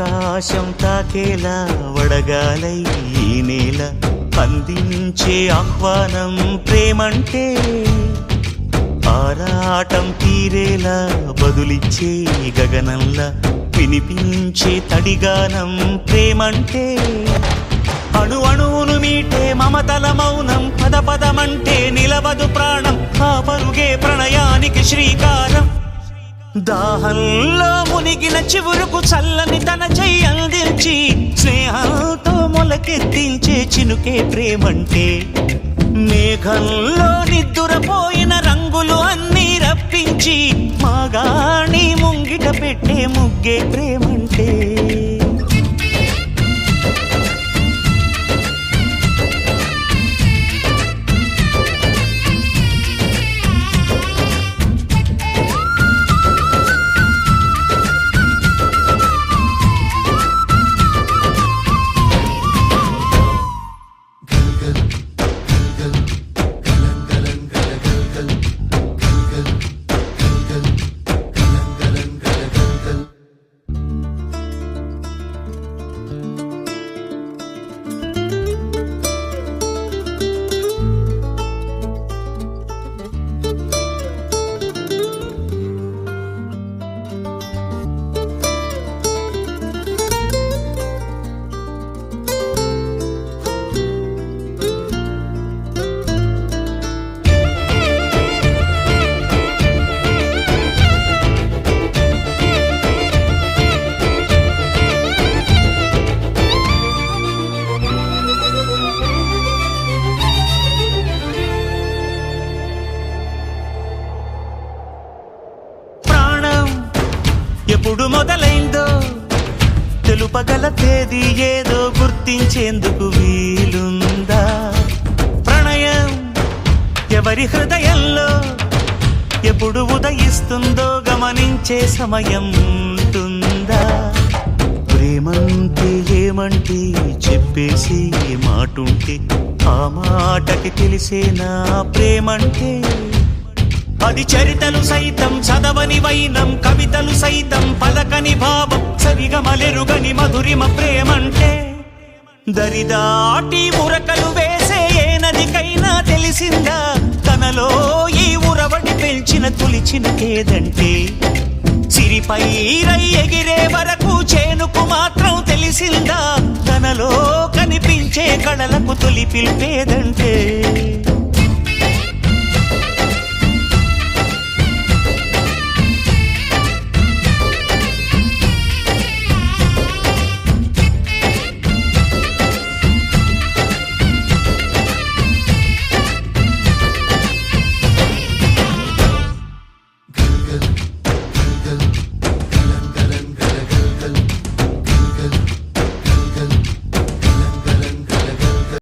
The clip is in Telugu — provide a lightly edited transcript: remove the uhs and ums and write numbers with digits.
ఆకాశం తాకేలా వడగాలై ఈ నేల అందించే ఆహ్వానం ప్రేమంటే ఆరాటం తీరేలా బదులిచ్చే గగనంలా వినిపించే తడిగానం ప్రేమంటే అణు అణువును మీటే మమతల మౌనం పద పదమంటే నిలవదు ప్రాణం ఆ పరుగే ప్రణయానికి శ్రీకారం దాహంలో మునిగిన చివురుకు చల్లని తన చెయ్యి అందించి స్నేహంతో మొలకెత్తించే చినుకే ప్రేమంటే మేఘంలో నిద్దురపోయిన రంగులు అన్నీ రప్పించి మాగాణి ముంగిట పెట్టే ముగ్గే ప్రేమంటే ఎప్పుడు మొదలైందో తెలుపగల తేదీ ఏదో గుర్తించేందుకు వీలుందా ప్రణయం ఎవరి హృదయంలో ఎప్పుడు ఉదయిస్తుందో గమనించే సమయం ఉంటుందా ప్రేమంటే ఏమంటే చెప్పేసి మాటుంటే ఆ మాటకి తెలిసేనా ప్రేమంటే అది చరితలు సైతం చదవని వైనం కవితలు సైతం పలకని భావం సరిగమలెరుగని మధురిమ ప్రేమంటే దరిదాటి ఉరకలు వేసే ఏ నదికైనా తెలిసిందా తనలో ఈ ఉరవడి పెంచిన తొలిచిన కేదంటే సిరిపై రై ఎగిరే వరకు చేనుకు మాత్రం తెలిసిందా తనలో కనిపించే కళలకు తొలి పిలిపేదంటే good.